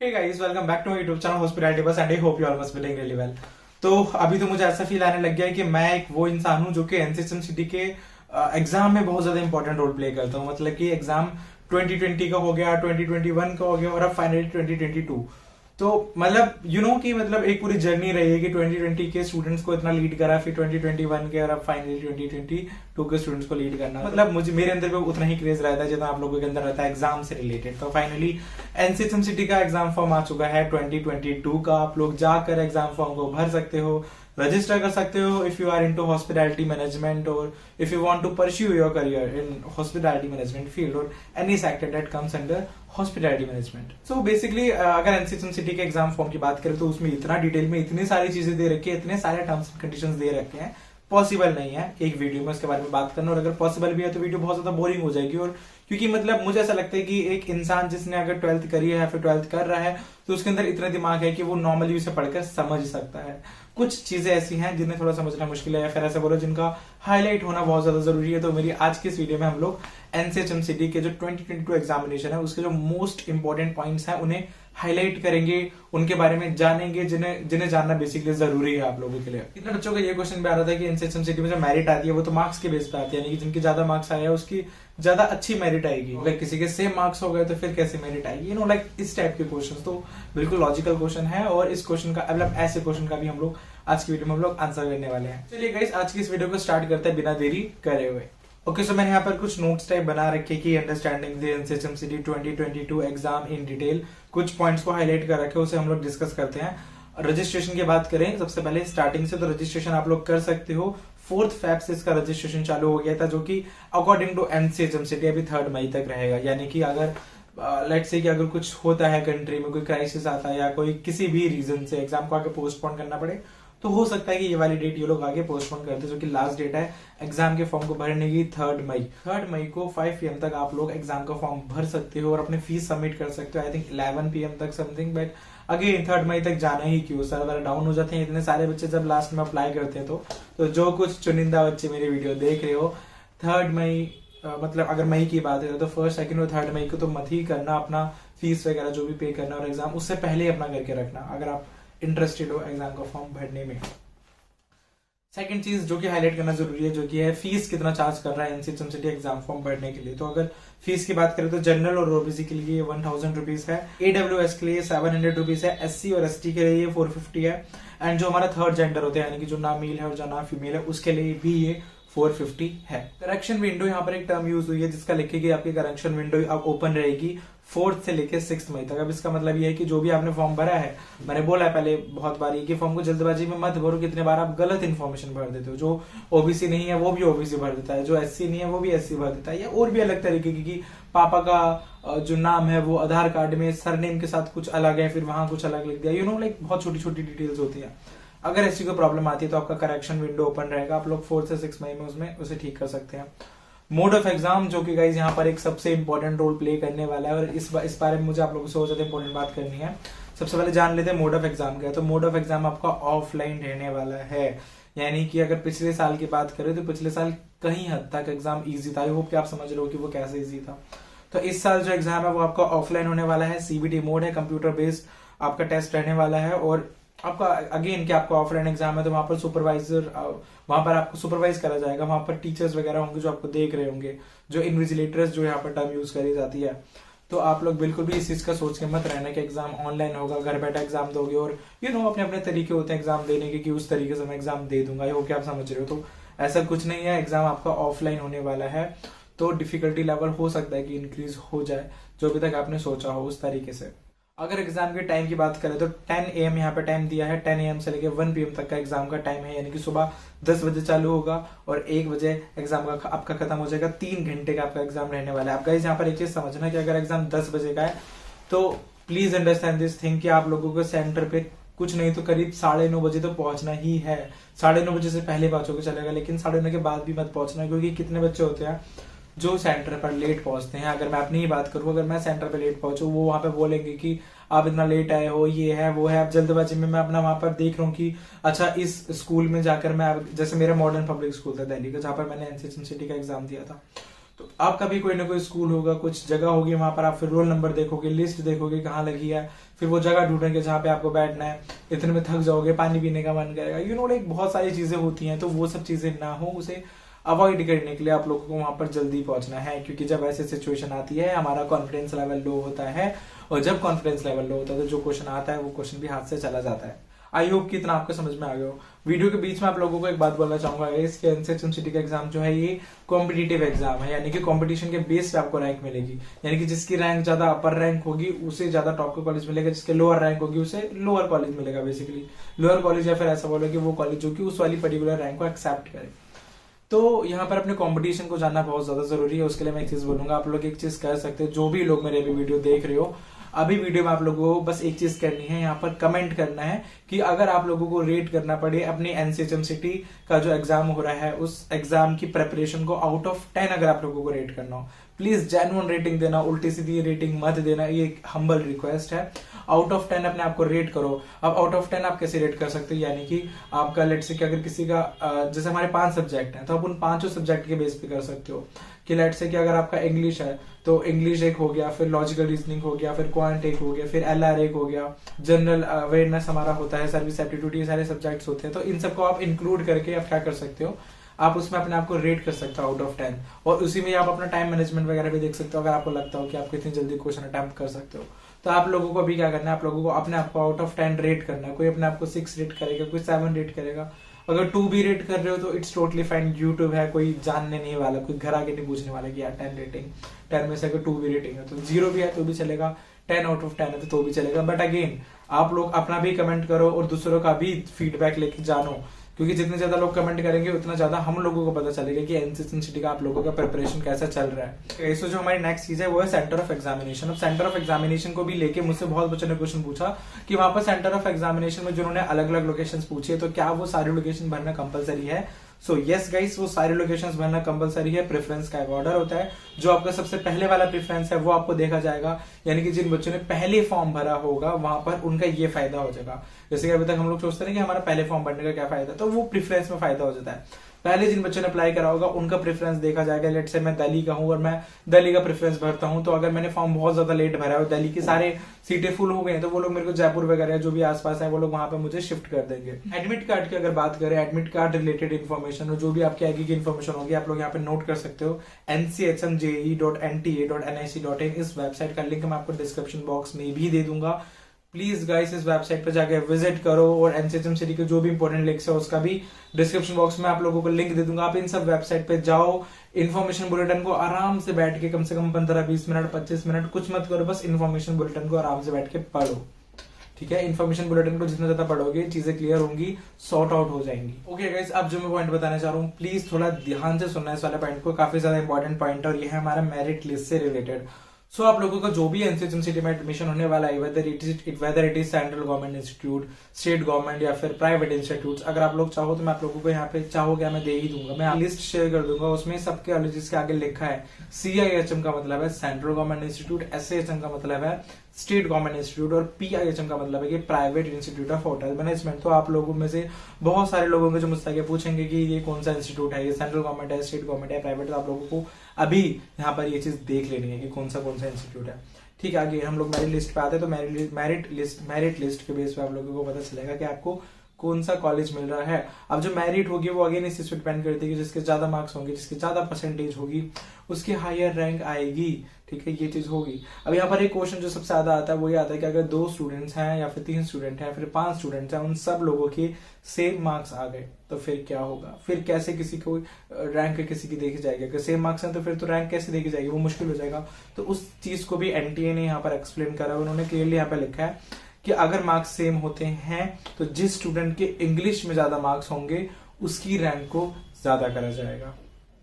Hey guys, welcome back to my YouTube channel hospitality bus and I hope you all must be doing really well. तो अभी तो मुझे ऐसा feel आने लग गया है कि मैं एक वो इंसान हूं जो कि एनसीएचएमसीटी के एग्जाम में बहुत ज्यादा इंपॉर्टेंट रोल प्ले करता हूं। मतलब कि एग्जाम 2020 का हो गया, 2021 का हो गया और अब फाइनली 2022। तो मतलब कि मतलब एक पूरी जर्नी रही है कि 2020 के स्टूडेंट्स को इतना लीड करा, फिर 2021 के और अब फाइनली 2022 के स्टूडेंट्स को लीड करना। मतलब मुझे मेरे अंदर भी उतना ही क्रेज रहता है जितना आप लोगों के अंदर रहता है एग्जाम से रिलेटेड। तो फाइनली एनसीएचएमसीटी का एग्जाम फॉर्म आ चुका है 2022 का। आप लोग जाकर एग्जाम फॉर्म को भर सकते हो, रजिस्टर कर सकते हो if you are into hospitality management और if you want to pursue your career in hospitality management field और any sector that comes under hospitality management. So basically अगर एनसीएचएमसीटी के एग्जाम फॉर्म की बात करें तो उसमें इतना डिटेल में इतनी सारी चीजें दे रखी है, इतने सारे टर्म्स एंड कंडीशंस दे रखे हैं, पॉसिबल नहीं है एक वीडियो में उसके बारे में बात करना। और अगर पॉसिबल भी है तो वीडियो बहुत ज्यादा बोरिंग हो जाएगी। और क्योंकि मतलब मुझे ऐसा लगता है कि एक इंसान जिसने अगर 12th करी है या फिर 12th कर रहा है तो उसके अंदर इतना दिमाग है कि वो नॉर्मली उसे पढ़कर समझ सकता है। कुछ चीजें ऐसी हैं जिन्हें थोड़ा समझना मुश्किल है या फिर ऐसा बोलो जिनका हाईलाइट होना बहुत ज्यादा जरूरी है। तो मेरी आज की इस वीडियो में हम लोग एनसीएचएमसीटी के जो 2022 एग्जामिनेशन है उसके जो मोस्ट इंपॉर्टेंट पॉइंट्स हैं उन्हें हाईलाइट करेंगे, उनके बारे में जानेंगे जिन्हें जिन्हें जानना बेसिकली जरूरी है आप लोगों के लिए। कितने बच्चों का ये क्वेश्चन भी आ रहा था कि एनसीएचएमसीटी में जो मेरिट आती है वो तो मार्क्स के बेस पे आती है, यानी कि जिनके ज्यादा मार्क्स आए हैं उसकी ज्यादा अच्छी मेरिट आएगी। अगर किसी के सेम मार्क्स हो गए तो फिर कैसे मेरिट आएगी, लाइक इस टाइप के क्वेश्चन। तो बिल्कुल लॉजिकल क्वेश्चन है और इस क्वेश्चन का मतलब ऐसे क्वेश्चन का भी हम लोग आज की वीडियो में हम लोग आंसर करने वाले हैं। चलिए गाइस, आज की इस वीडियो को स्टार्ट करते हैं बिना देरी करे हुए। ओके, सो मैंने यहाँ पर कुछ नोट्स टाइप बना रखे कि understanding the NCHMCT 2022 exam in detail. कुछ पॉइंट्स को हाईलाइट कर रखे उसे हम लोग डिस्कस करते हैं। रजिस्ट्रेशन की बात करें सबसे पहले स्टार्टिंग से, तो रजिस्ट्रेशन आप लोग कर सकते हो 4 फेब से इसका रजिस्ट्रेशन चालू हो गया था, जो कि अकॉर्डिंग टू एनसीएचएमसीटी अभी 3 मई तक रहेगा। यानी कि अगर लेट्स से कि अगर कुछ होता है कंट्री में, कोई क्राइसिस आता है या कोई किसी भी रीजन से एग्जाम को आगे पोस्टपोन करना पड़े तो हो सकता है कि ये वाली डेट ये लोग आगे पोस्टपोन करते, जो कि लास्ट डेट है एग्जाम के फॉर्म को भरने की 3 मई को 5 PM तक आप लोग एग्जाम का फॉर्म भर सकते हो और अपने फीस सबमिट कर सकते हो। आई थिंक 11 PM तक समथिंग, बट अगेन 3 मई तक जाना ही क्यों, सर्वर डाउन हो जाते हैं इतने सारे बच्चे जब लास्ट में अप्लाई करते हैं। तो जो कुछ चुनिंदा बच्चे मेरी वीडियो देख रहे हो 3 मई मतलब अगर मई की बात है तो 1st, 2nd और 3 मई को तो मत ही करना अपना फीस वगैरह जो भी पे करना, और एग्जाम उससे पहले अपना करके रखना अगर आप इंटरेस्टेड हो एग्जाम का फॉर्म भरने में। सेकंड चीज जो कि हाईलाइट करना जरूरी है, जो कि है फीस कितना चार्ज कर रहा है एनसीएचएमसीटी एग्जाम फॉर्म भरने के लिए। तो अगर फीस की बात करें तो जनरल और ओबीसी के लिए 1000 रुपीज है, एडब्ल्यूएस के लिए 700 रुपीज है, एससी और एसटी के लिए 450 है, एंड जो हमारा थर्ड जेंडर होता है यानी कि जो ना मेल है और जो ना फीमेल है उसके लिए भी ये 450 है। करेक्शन विंडो यहाँ पर एक टर्म यूज हुई है जिसका लिखेगी आपकी करेक्शन विंडो अब ओपन रहेगी 4th से लेकर 6th मई तक। अब इसका मतलब ये है कि जो भी आपने फॉर्म भरा है, मैंने बोला है पहले बहुत बार कि फॉर्म को जल्दबाजी में मत भरो। कितने बार आप गलत इन्फॉर्मेशन भर देते हो, जो ओबीसी नहीं है वो भी ओबीसी भर देता है, जो एससी नहीं है वो भी एससी भर देता है, या और भी अलग तरीके की पापा का जो नाम है वो आधार कार्ड में सरनेम के साथ कुछ अलग है, फिर वहां कुछ अलग लिख दिया, लाइक बहुत छोटी छोटी डिटेल्स होती है। अगर ऐसी कोई प्रॉब्लम आती है तो आपका करेक्शन विंडो ओपन रहेगा, आप लोग 4 से 6 मई में उसमें उसे ठीक कर सकते हैं। मोड ऑफ एग्जाम जो कि गाइज यहाँ पर एक सबसे इंपॉर्टेंट रोल प्ले करने वाला है और इस बारे में मुझे आप लोगों से बहुत ज्यादा इंपॉर्टेंट बात करनी है। सबसे पहले जान लेते हैं मोड ऑफ एग्जाम क्या है। तो मोड ऑफ एग्जाम आपका ऑफलाइन रहने वाला है, यानी कि अगर पिछले साल की बात करें तो पिछले साल कहीं हद तक एग्जाम इजी था। आई होप कि आप समझ रहे हो कि वो कैसे इजी था। तो इस साल जो एग्जाम है वो आपका ऑफलाइन होने वाला है, सीबीटी मोड है, कंप्यूटर बेस्ड आपका टेस्ट रहने वाला है। और आपका अगेन कि आपका ऑफलाइन एग्जाम है तो वहां पर सुपरवाइजर, वहां पर आपको सुपरवाइज करा जाएगा, वहां पर टीचर्स वगैरह होंगे जो आपको देख रहे होंगे, जो इन्विजिलेटर्स जो यहाँ पर टर्म यूज करी जाती है। तो आप लोग बिल्कुल भी इस चीज का सोच के मत रहना कि एग्जाम ऑनलाइन होगा, घर बैठा एग्जाम दोगे और अपने अपने तरीके होते हैं एग्जाम देने के कि उस तरीके से मैं एग्जाम दे दूंगा। ये हो क्या आप समझ रहे हो। तो ऐसा कुछ नहीं है, एग्जाम आपका ऑफलाइन होने वाला है। तो डिफिकल्टी लेवल हो सकता है कि इंक्रीज हो जाए, जो अभी तक आपने सोचा हो उस तरीके से। अगर एग्जाम के टाइम की बात करें तो 10 AM यहाँ पे टाइम दिया है, 10 AM से लेकर 1 PM तक का एग्जाम का टाइम है, यानी कि सुबह 10 बजे चालू होगा और 1 बजे एग्जाम का आपका खत्म हो जाएगा। 3 घंटे का आपका एग्जाम रहने वाला है। आप गाइस यहाँ पर एक चीज समझना कि अगर एग्जाम 10 बजे का है तो प्लीज अंडरस्टैंड दिस थिंग कि आप लोगों को सेंटर पे कुछ नहीं तो करीब 9:30 बजे तो पहुंचना ही है। 9:30 बजे से पहले पहुंचोगे चलेगा, लेकिन 9:30 के बाद भी मत पहुंचना, क्योंकि कितने बच्चे होते हैं जो सेंटर पर लेट पहुंचते हैं। अगर मैं अपनी ही बात करूं, अगर मैं सेंटर पर लेट पहुंचू, वो वहां पे बोलेंगे कि आप इतना लेट आए हो, ये है वो है। अब जल्दबाजी में मैं अपना वहां पर देख रहा हूँ कि अच्छा इस स्कूल में जाकर मैं, जैसे मेरा मॉडर्न पब्लिक स्कूल था दिल्ली का जहां पर मैंने एनसीएचएमसीटी का एग्जाम दिया था, तो आपका भी कोई ना कोई स्कूल होगा, कुछ जगह होगी, वहां पर आप फिर रोल नंबर देखोगे, लिस्ट देखोगे कहाँ लगी है, फिर वो जगह ढूंढेंगे जहाँ पे आपको बैठना है, इतने में थक जाओगे, पानी पीने का मन करेगा, लाइक बहुत सारी चीजें होती हैं। तो वो सब चीजें ना हो, उसे अवॉइड करने के लिए आप लोगों को वहां पर जल्दी पहुंचना है, क्योंकि जब ऐसी सिचुएशन आती है हमारा कॉन्फिडेंस लेवल लो होता है, और जब कॉन्फिडेंस लेवल लो होता है तो जो क्वेश्चन आता है वो क्वेश्चन भी हाथ से चला जाता है। आई होप कि इतना आपको समझ में आ गया हो। वीडियो के बीच में आप लोगों को एक बात बोलना चाहूंगा, इसके एनसीएचएमसीटी का एग्जाम जो है ये कॉम्पिटिटिव एग्जाम है, यानी कि कंपटीशन के बेस पे आपको रैंक मिलेगी। यानी कि जिसकी रैंक ज्यादा अपर रैंक होगी उसे ज्यादा टॉप का कॉलेज मिलेगा, जिसके लोअर रैंक होगी उसे लोअर कॉलेज मिलेगा। बेसिकली लोअर कॉलेज, या फिर ऐसा बोलो कि वो कॉलेज जो कि उस वाली पर्टिकुलर रैंक को एक्सेप्ट करे। तो यहाँ पर अपने कंपटीशन को जानना बहुत ज्यादा जरूरी है। उसके लिए मैं एक चीज बोलूंगा, आप लोग एक चीज कर सकते हैं, जो भी लोग मेरे अभी वीडियो देख रहे हो, अभी वीडियो में आप लोगों को बस एक चीज करनी है, यहाँ पर कमेंट करना है कि अगर आप लोगों को रेट करना पड़े अपने एनसीएचएमसीटी का जो एग्जाम हो रहा है उस एग्जाम की प्रेपरेशन को आउट ऑफ 10 अगर आप लोगों को रेट करना हो, प्लीज जेन्युइन रेटिंग देना, उल्टी सीधी रेटिंग मत देना, ये एक हम्बल रिक्वेस्ट है। आउट ऑफ 10 अपने आप को रेट करो। अब आउट ऑफ 10 आप कैसे रेट कर सकते हो, यानी कि आपका लेट से कि अगर किसी का जैसे हमारे 5 सब्जेक्ट हैं तो आप उन 5 सब्जेक्ट के बेस पे कर सकते हो कि लेट से कि अगर आपका इंग्लिश है तो इंग्लिश एक हो गया, फिर लॉजिकल रीजनिंग हो गया, फिर क्वांट एक हो गया, फिर एलआर एक हो गया, जनरल अवेयरनेस हमारा होता है, सर्विस एप्टीट्यूड, ये सारे सब्जेक्ट्स होते हैं। तो इन सबको आप इंक्लूड करके आप क्या कर सकते हो, आप उसमें अपने आप को रेट कर सकते हो आउट ऑफ 10, और उसी में आप अपना टाइम मैनेजमेंट वगैरह भी देख सकते हो। अगर आपको लगता हो कि आप कितनी जल्दी क्वेश्चन अटेम्प्ट कर सकते हो, तो आप लोगों को भी क्या करना है, आप लोगों को अपने आप को आउट ऑफ 10 रेट करना है। कोई अपने आप को 6 रेट करेगा, कोई 7 रेट करेगा। अगर 2 भी रेट कर रहे हो तो इट्स टोटली फाइन, यूट्यूब है, कोई जानने नहीं वाला, कोई घर आके नहीं पूछने वाला कि यार 10 रेटिंग, 10 में से अगर 2 भी रेटिंग है तो 0 भी है तो भी चलेगा, 10 आउट ऑफ 10 है तो भी चलेगा। बट अगेन आप लोग अपना भी कमेंट करो और दूसरों का भी फीडबैक लेके जानो, क्योंकि जितने ज्यादा लोग कमेंट करेंगे उतना ज्यादा हम लोगों को पता चलेगा कि एनसीएचएमसीटी का आप लोगों का प्रिपरेशन कैसा चल रहा है। इसमें जो हमारी नेक्स्ट चीज है वो है सेंटर ऑफ एग्जामिनेशन। अब सेंटर ऑफ एग्जामिनेशन को भी लेके मुझसे बहुत बच्चों ने क्वेश्चन पूछा कि वहां पर सेंटर ऑफ एग्जामिनेशन में जिन्होंने अलग अलग लोकेशन पूछी है तो क्या वो सारी लोकेशन भरना कंपलसरी है। सो यस गाइस, वो सारी लोकेशंस भरना कंपलसरी है। प्रेफरेंस का एक ऑर्डर होता है, जो आपका सबसे पहले वाला प्रेफरेंस है वो आपको देखा जाएगा, यानी कि जिन बच्चों ने पहले फॉर्म भरा होगा वहां पर उनका ये फायदा हो जाएगा। जैसे कि अभी तक हम लोग सोचते हैं कि हमारा पहले फॉर्म भरने का क्या फायदा, तो वो प्रेफरेंस में फायदा हो जाता है। पहले जिन बच्चों ने अप्लाई करा होगा उनका प्रेफरेंस देखा जाएगा। लेट से मैं दिल्ली का हूं और मैं दिल्ली का प्रेफरेंस भरता हूं, तो अगर मैंने फॉर्म बहुत ज्यादा लेट भरा है और दिल्ली की सारे सीटें फुल हो गई तो वो लोग मेरे को जयपुर वगैरह जो भी आसपास है वो लोग वहां पे मुझे शिफ्ट कर देंगे। एडमिट कार्ड की अगर बात करें, एडमिट कार्ड रिलेटेड इन्फॉर्मेशन और जो भी आपकी आगे की इन्फॉर्मेशन होगी आप लोग यहाँ पे नोट कर सकते हो। nchmje.nta.nic.in इस वेबसाइट का लिंक मैं आपको डिस्क्रिप्शन बॉक्स में भी दे दूंगा। प्लीज गाइस इस वेबसाइट पर जाकर विजिट करो, और एनसीएचएमसीटी के जो भी इंपॉर्टेंट लिंक्स है उसका भी डिस्क्रिप्शन बॉक्स में आप लोगों को लिंक दे दूंगा। आप इन सब वेबसाइट पे जाओ, इन्फॉर्मेशन बुलेटिन को आराम से बैठ के कम से कम 15-20 मिनट 25 मिनट कुछ मत करो, बस इन्फॉर्मेशन बुलेटिन को आराम से बैठ के पढ़ो। ठीक है, इन्फॉर्मेशन बुलेटिन को जितना ज्यादा पढ़ोगे चीजें क्लियर होंगी, सॉर्ट आउट हो जाएंगी। ओके गाइस, अब जो मैं पॉइंट बताना चाह रहा हूँ प्लीज थोड़ा ध्यान से सुनना इस वाले पॉइंट को, काफी ज्यादा इंपॉर्टेंट पॉइंट है और ये है हमारा मेरिट लिस्ट से रिलेटेड। सो आप लोगों का जो भी एनसीएचएमसीटी में एडमिशन होने वाला है, whether it is central government institute, state government या फिर प्राइवेट इंस्टीट्यूट, अगर आप लोग चाहो तो मैं आप लोगों को यहाँ पे चाहोगे मैं दे ही दूंगा, मैं लिस्ट शेयर कर दूंगा। उसमें सबके कॉलेजेस के आगे लिखा है CIHM का मतलब है सेंट्रल गवर्नमेंट इंस्टीट्यूट, SIHM का मतलब है स्टेट गवर्नमेंट इंस्टीट्यूट और PIHM का मतलब है कि private institute of hotel management. तो आप लोगों में से बहुत सारे लोगों को जो मुझसे आगे पूछेंगे कि ये कौन सा इंस्टीट्यूट है, ये सेंट्रल गवर्नमेंट है, स्टेट गवर्नमेंट है, प्राइवेट, तो आप लोगों को अभी यहाँ पर ये चीज देख लेनी है कि कौन सा इंस्टीट्यूट है। ठीक है, आगे हम लोग मेरिट लिस्ट पे आते हैं तो मेरिट लिस्ट के बेस पे आप लोगों को पता चलेगा कि आपको कौन सा कॉलेज मिल रहा है। अब जो मेरिट होगी वो अगेन इस चीज पे डिपेंड करती है कि जिसके ज्यादा मार्क्स होंगे, जिसके ज्यादा परसेंटेज होगी उसकी हायर रैंक आएगी। ठीक है, ये चीज होगी। अब यहाँ पर एक क्वेश्चन जो सबसे ज्यादा आता है वो ये आता है कि अगर 2 स्टूडेंट्स हैं या फिर 3 स्टूडेंट हैं या फिर 5 स्टूडेंट्स हैं, उन सब लोगों के सेम मार्क्स आ गए तो फिर क्या होगा, फिर कैसे किसी को रैंक किसी की देखी जाएगी। अगर सेम मार्क्स हैं तो फिर तो रैंक कैसे देखी जाएगी, वो मुश्किल हो जाएगा। तो उस चीज को भी एनटीए ने यहाँ पर एक्सप्लेन करा, उन्होंने क्लियरली यहाँ पे लिखा है कि अगर मार्क्स सेम होते हैं तो जिस स्टूडेंट के इंग्लिश में ज्यादा मार्क्स होंगे उसकी रैंक को ज्यादा करा जाएगा।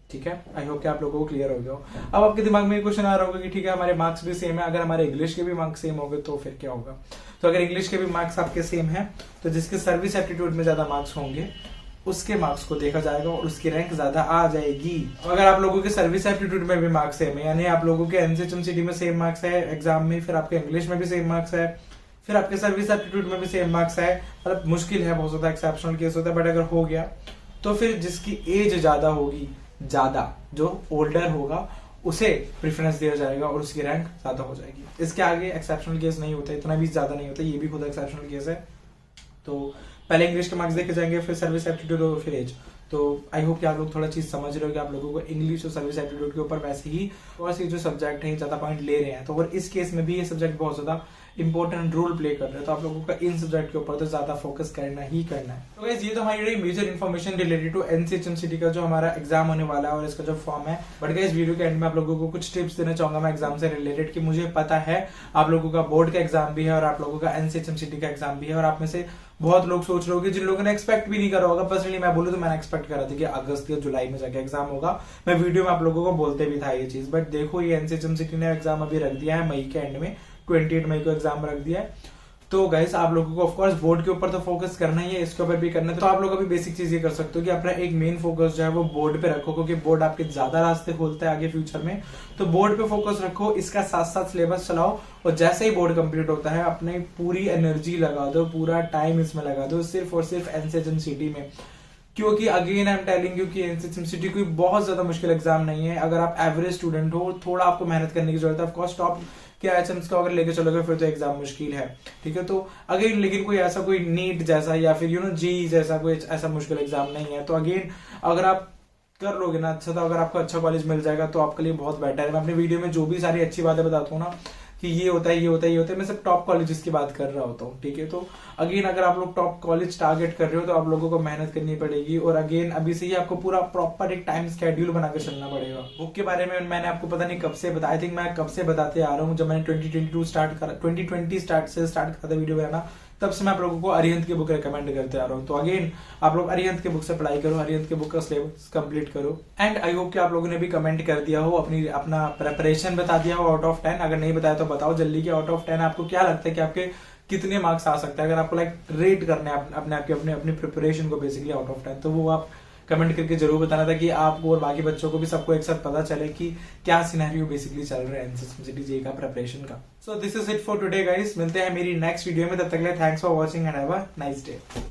ठीक है, आई होप कि आप लोगों को क्लियर हो गया हो। अब आपके दिमाग में क्वेश्चन आ रहा होगा कि ठीक है हमारे मार्क्स भी सेम है, अगर हमारे इंग्लिश के भी मार्क्स सेम होंगे तो फिर क्या होगा। तो अगर इंग्लिश के भी मार्क्स आपके सेम है तो जिसके सर्विस एप्टीट्यूड में ज्यादा मार्क्स होंगे उसके मार्क्स को देखा जाएगा और उसकी रैंक ज्यादा आ जाएगी। अगर आप लोगों के सर्विस एप्टीट्यूड में भी मार्क्स सेम है, यानी आप लोगों के एनसीएचएमसीटी में सेम मार्क्स है एग्जाम में, फिर आपके इंग्लिश में भी सेम मार्क्स है, फिर आपके सर्विस एप्टीट्यूड में भी सेम मार्क्स है, मतलब मुश्किल है, बहुत ज्यादा एक्सेप्शनल केस होता है, बट अगर हो गया तो फिर जिसकी एज ज्यादा होगी, ज्यादा जो ओल्डर होगा उसे प्रेफरेंस दिया जाएगा और उसकी रैंक ज्यादा हो जाएगी। इसके आगे एक्सेप्शनल केस नहीं होता, इतना भी ज्यादा नहीं होता, ये भी खुद एक्सेप्शनल केस है। तो पहले इंग्लिश के मार्क्स देखे जाएंगे, फिर सर्विस एप्टीट्यूड और फिर एज। तो आई होप कि आप लोग थोड़ा चीज समझ रहे हो कि आप लोगों को इंग्लिश और सर्विस एप्टीट्यूड के ऊपर वैसे ही और से जो सब्जेक्ट है ज्यादा पॉइंट ले रहे हैं। तो और इस केस में भी ये सब्जेक्ट बहुत ज्यादा इंपॉर्टेंट रोल प्ले कर रहे हैं, तो आप लोगों का इन सब्जेक्ट के ऊपर तो ज्यादा फोकस करना ही करना है। तो गाइस ये तो हमारी major information related to NCHMCT का जो हमारा एग्जाम होने वाला है और इसका जो फॉर्म है। बट गाइस वीडियो के एंड में आप लोगों को कुछ टिप्स देना चाहूंगा मैं एग्जाम से रिलेटेड, कि मुझे पता है आप लोगों का बोर्ड का एग्जाम भी है और आप लोगों का एनसीएचएमसीटी का एग्जाम भी है, और आप में से बहुत लोग सोच रहे होंगे जिन लोगों ने एक्सपेक्ट भी नहीं करा होगा। पर्सनली मैं बोलूं तो मैंने एक्सपेक्ट करा था कि अगस्त या जुलाई में जाके एग्जाम होगा, मैं वीडियो में आप लोगों को बोलते भी था ये चीज। बट देखो ये एनसीएचएमसीटी ने एग्जाम अभी रख दिया है मई के एंड में, 28 मई को एग्जाम रख दिया है। तो गाइस आप लोगों को ऑफकोर्स बोर्ड के ऊपर तो फोकस करना ही है, इसके ऊपर भी करना है। तो आप लोग अभी बेसिक चीज ये कर सकते हो कि अपना एक मेन फोकस जो है वो बोर्ड पे रखो, क्योंकि बोर्ड आपके ज्यादा रास्ते खोलता है आगे फ्यूचर में। तो बोर्ड पे फोकस रखो, इसका साथ साथ सिलेबस चलाओ, और जैसे ही बोर्ड कंप्लीट होता है अपनी पूरी एनर्जी लगा दो, पूरा टाइम इसमें लगा दो सिर्फ और सिर्फ एनसीएचएमसीटी में। क्योंकि again I am telling you कि एनसीएचएमसीटी कोई बहुत ज्यादा मुश्किल एग्जाम नहीं है। अगर आप एवरेज स्टूडेंट हो, थोड़ा आपको मेहनत करने की जरूरत है। ऑफकोर्स टॉप के एचएम्स को अगर लेके चलोगे फिर तो एग्जाम मुश्किल है, ठीक है। तो अगेन लेकिन कोई ऐसा कोई नीट जैसा या फिर जेईई जैसा कोई ऐसा मुश्किल एग्जाम नहीं है। तो अगेन अगर आप कर लोगे ना अच्छा, तो अगर आपको अच्छा कॉलेज मिल जाएगा तो आपके लिए बहुत बेटर है। मैं अपने वीडियो में जो भी सारी अच्छी बातें बताता हूँ ना कि ये होता है ये होता है ये होता है, मैं सिर्फ टॉप कॉलेजेस की बात कर रहा होता हूँ, ठीक है। तो अगेन अगर आप लोग टॉप कॉलेज टारगेट कर रहे हो तो आप लोगों को मेहनत करनी पड़ेगी, और अगेन अभी से ही आपको पूरा प्रॉपर एक टाइम स्केड्यूल बनाकर चलना पड़ेगा। बुक के बारे में मैंने आपको पता नहीं कब से बताया, आई थिंक मैं कब से बताते आ रहा हूँ, जब मैंने 2020 स्टार्ट करा था वीडियो बनाना, तब से मैं आप लोगों को अरिहंत की बुक रेकमेंड करते आ रहा हूँ। तो अगेन आप लोग अरिहंत की बुक से पढ़ाई करो, अरिहंत की बुक का सिलेबस कंप्लीट करो। एंड आई होप कि आप लोगों ने भी कमेंट कर दिया हो, अपना प्रेपरेशन बता दिया हो आउट ऑफ 10। अगर नहीं बताया तो बताओ जल्दी कि आउट ऑफ 10 आपको क्या लगता है कि आपके कितने मार्क्स आ सकते हैं। अगर आपको रेट करने अपनी प्रिपरेशन को बेसिकली आउट ऑफ 10, तो वो आप कमेंट करके जरूर बताना था कि आपको और बाकी बच्चों को भी सबको एक साथ पता चले कि क्या सिनेरियो बेसिकली चल रहा है एनसीएचएमसीटी जेईई का प्रिपरेशन का। So this is it for today guys, मिलते हैं मेरी नेक्स्ट वीडियो में, तब तक के लिए thanks for watching and have a nice day.